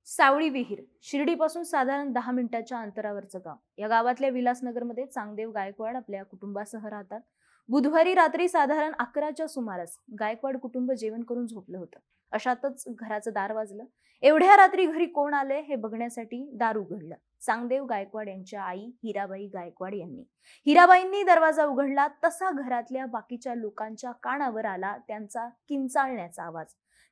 सावळी विहीर शिर्डीपासून साधारण 10 मिनिटांच्या अंतरावरचं गाव. या गावातल्या विलासनगरमध्ये चांगदेव गायकवाड आपल्या कुटुंबासह राहतात. बुधवारी रात्री साधारण 11च्या सुमारास गायकवाड कुटुंब जेवण करून झोपलं होतं. अशातच घराचं दार वाजलं. एवढ्या रात्री घरी कोण आलंय हे बघण्यासाठी दार उघडलं. चांगदेव गायकवाड यांच्या आई हिराबाई गायकवाड यांनी. हिराबाईंनी दरवाजा उघडला तसा घरातल्या बाकीच्या लोकांच्या कानावर आला त्यांचा किंचाळण्याचा आवाज.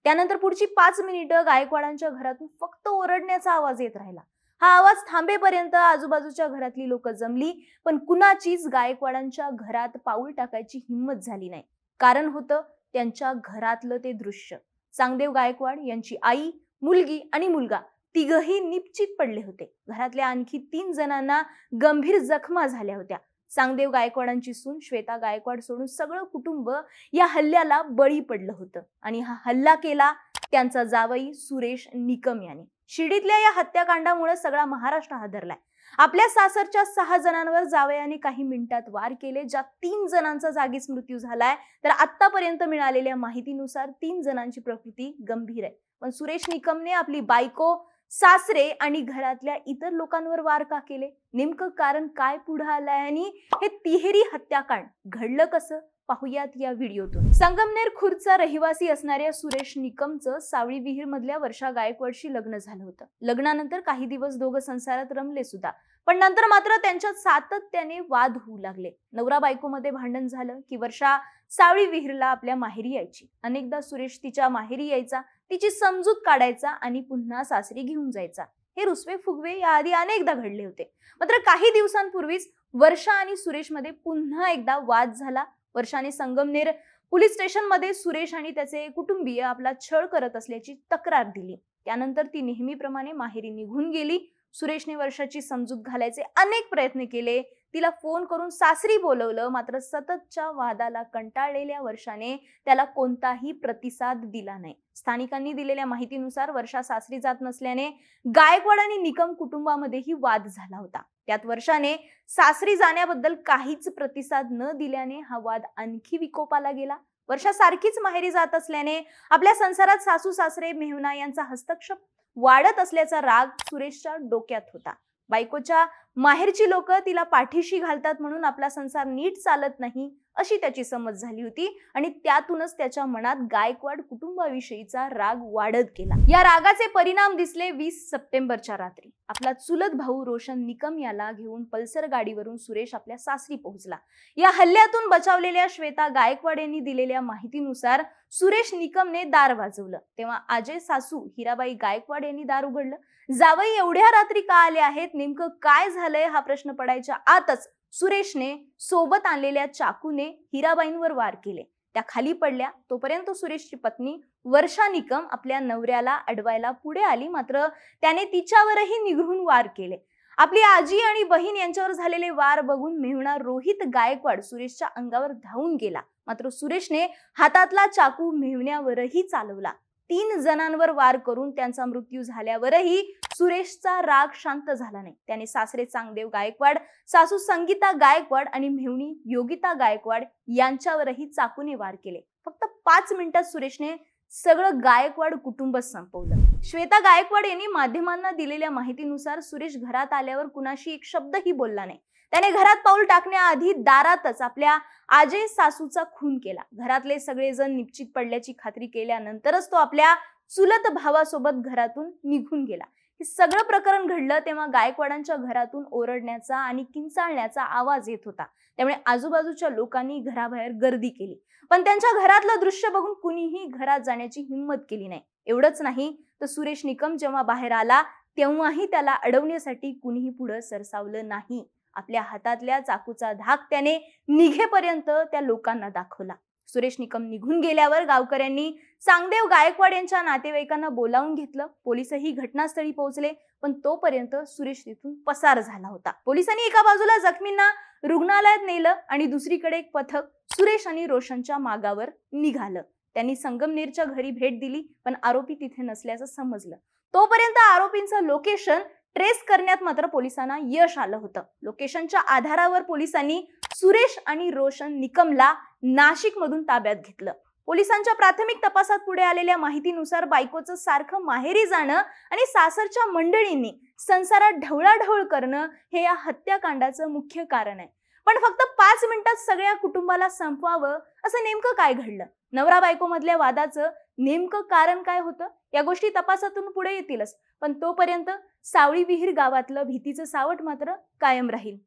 त्यानंतर पुढची 5 मिनिटं गायकवाडांच्या घरातून फक्त ओरडण्याचा आवाज येत राहिला. हा आवाज थांबेपर्यंत आजूबाजूच्या घरातली लोक जमली, पण कुणाचीच गायकवाडांच्या घरात पाऊल टाकायची हिंमत झाली नाही. कारण होतं त्यांच्या घरातलं ते दृश्य. चांगदेव गायकवाड यांची आई, मुलगी आणि मुलगा तिघही निश्चित पडले होते. घरातल्या आणखी 3 जणांना गंभीर जखमा झाल्या होत्या. चांगदेव गायकवाडांची सून श्वेता गायकवाड सोडून सगळं कुटुंब या हल्ल्याला बळी पडलं होतं. आणि हा हल्ला केला त्यांचा जावई सुरेश निकम यांनी. शिर्डीतल्या या हत्याकांडामुळे सगळा महाराष्ट्र हादरलाय. आपल्या सासरच्या 6 जणांवर जावयाने काही मिनिटात वार केले, ज्यात 3 जणांचा जागीच मृत्यू झालाय. तर आतापर्यंत मिळालेल्या माहितीनुसार 3 जणांची प्रकृती गंभीर आहे. पण सुरेश निकमने आपली बायको, सासरे आणि घरातल्या इतर लोकांवर वार का केले? नेमकं कारण काय पुढे आलंय आणि हे तिहेरी हत्याकांड घडलं कसं? पाहुयात या व्हिडिओतून. संगमनेर खुर्दचा रहिवासी असणाऱ्या सुरेश निकमचं सावळी विहीर मधल्या वर्षा गायकवाडशी लग्न झालं होतं. लग्नानंतर काही दिवस दोघं संसारात रमले सुद्धा, पण नंतर मात्र त्यांच्यात सातत्याने वाद होऊ लागले. नवरा बायकोमध्ये भांडण झालं की वर्षा सावळी विहीरला आपल्या माहेरी यायची. अनेकदा सुरेश तिच्या माहेरी यायचा, तिची समजूत काढायचा आणि पुन्हा सासरी घेऊन जायचा. हे रुसवे फुगवे याआधी अनेकदा घडले होते. मात्र काही दिवसांपूर्वीच वर्षा आणि सुरेश मध्ये पुन्हा एकदा वाद झाला. वर्षाने संगमनेर पोलीस स्टेशन मध्ये सुरेश आणि त्याचे कुटुंबीय आपला छळ करत असल्याची तक्रार दिली. त्यानंतर ती नेहमीप्रमाणे माहेरी निघून गेली. सुरेशने वर्षाची समजूत घालायचे अनेक प्रयत्न केले. तिला फोन करून सासरी बोलवलं, मात्र सततच्या वादाला कंटाळलेल्या वर्षाने त्याला कोणताही प्रतिसाद दिला नाही. स्थानिकांनी दिलेल्या माहितीनुसार वर्षा सासरी जात नसल्याने गायकवाड आणि निकम कुटुंबामध्येही वाद झाला होता. त्यात वर्षाने सासरी जाण्याबद्दल काहीच प्रतिसाद न दिल्याने हा वाद आणखी विकोपाला गेला. वर्षा सारखीच माहेरी जात असल्याने आपल्या संसारात सासू सासरे मेहुणा यांचा हस्तक्षेप वाढत असल्याचा राग सुरेशच्या डोक्यात होता. बायकोच्या माहेरची लोक तिला पाठीशी घालतात म्हणून आपला संसार नीट चालत नाही अशी त्याची समज झाली होती आणि त्यातूनच त्याच्या मनात गायकवाड कुटुंबाविषयीचा राग वाढत गेला. या रागाचे परिणाम दिसले 20 सप्टेंबरच्या रात्री. आपला चुलत भाऊ रोशन निकम याला घेऊन पल्सर गाडीवरून सुरेश आपल्या सासरी पोहोचला. या हल्ल्यातून बचावलेल्या श्वेता गायकवाड यांनी दिलेल्या माहितीनुसार सुरेश निकमने दार वाजवलं. तेव्हा आजे सासू हिराबाई गायकवाड यांनी दार उघडलं. जावई एवढ्या रात्री का आले आहेत, नेमकं काय झालंय हा प्रश्न पडायच्या आतच सुरेशने सोबत आणलेल्या चाकूने हिराबाईंवर वार केले. त्या खाली पडल्या. तोपर्यंत सुरेशची पत्नी वर्षा निकम आपल्या नवऱ्याला अडवायला पुढे आली, मात्र त्याने तिच्यावरही निघून वार केले. आपली आजी आणि बहीण यांच्यावर झालेले वार बघून मेहुणा रोहित गायकवाड सुरेशच्या अंगावर धावून गेला. मात्र सुरेशने हातातला चाकू मेहुण्यावरही चालवला. 3 जणांवर वार करून त्यांचा मृत्यू झाल्यावरही सुरेशचा राग शांत झाला नाही. त्याने सासरे चांगदेव गायकवाड, सासू संगीता गायकवाड आणि मेहुणी योगिता गायकवाड यांच्यावरही चाकूने वार केले. फक्त 5 मिनिटात सुरेशने सगळं गायकवाड कुटुंब संपवलं. श्वेता गायकवाड यांनी माध्यमांना दिलेल्या माहितीनुसार सुरेश घरात आल्यावर कुणाशी एक शब्दही बोलला नाही. त्याने घरात पाऊल टाकण्याआधी दारातच आपल्या आजे सासूचा खून केला. घरातले सगळेजण निश्चित पडल्याची खात्री केल्यानंतरच तो आपल्या चुलत भावासोबत घरातून निघून गेला. हे सगळं प्रकरण घडलं तेव्हा गायकवाडांच्या घरातून ओरडण्याचा आणि किंचाळण्याचा आवाज येत होता. त्यामुळे आजूबाजूच्या लोकांनी घराबाहेर गर्दी केली, पण त्यांच्या घरातलं दृश्य बघून कुणीही घरात जाण्याची हिंमत केली नाही. एवढंच नाही तर सुरेश निकम जेव्हा बाहेर आला तेव्हाही त्याला अडवण्यासाठी कुणीही पुढे सरसावलं नाही. आपल्या हातातल्या चाकूचा धाक त्याने निघेपर्यंत त्या लोकांना दाखवला. सुरेश निकम निघून गेल्यावर गावकऱ्यांनी चांगदेव गायकवाड यांच्या नातेवाईकांना बोलावून घेतलं. पोलिसही घटनास्थळी पोहोचले, पण तोपर्यंत सुरेश तिथून पसार झाला होता. पोलिसांनी एका बाजूला जखमींना रुग्णालयात नेलं आणि दुसरीकडे एक पथक सुरेश आणि रोशनच्या मागावर निघालं. त्यांनी संगमनेरच्या घरी भेट दिली, पण आरोपी तिथे नसल्याचं समजलं. तोपर्यंत आरोपींचं लोकेशन ट्रेस करण्यात मात्र पोलिसांना यश आलं होतं. लोकेशनच्या आधारावर पोलिसांनी सुरेश आणि रोशन निकमला नाशिक मधून ताब्यात घेतलं. पोलिसांच्या प्राथमिक तपासात पुढे आलेल्या माहितीनुसार बायकोचं सारखं माहेरी जाणं आणि सासरच्या मंडळींनी संसारात ढवळाढवळ करणं हे या हत्याकांडाचं मुख्य कारण आहे. पण फक्त 5 मिनिटात सगळ्या कुटुंबाला संपवावं असं नेमकं काय घडलं? नवरा बायको मधल्या वादाचं नेमकं कारण काय होतं? या गोष्टी तपासातून पुढे येतीलच, पण तोपर्यंत सावळी विहीर गावातलं भीतीचं सावट मात्र कायम राहील.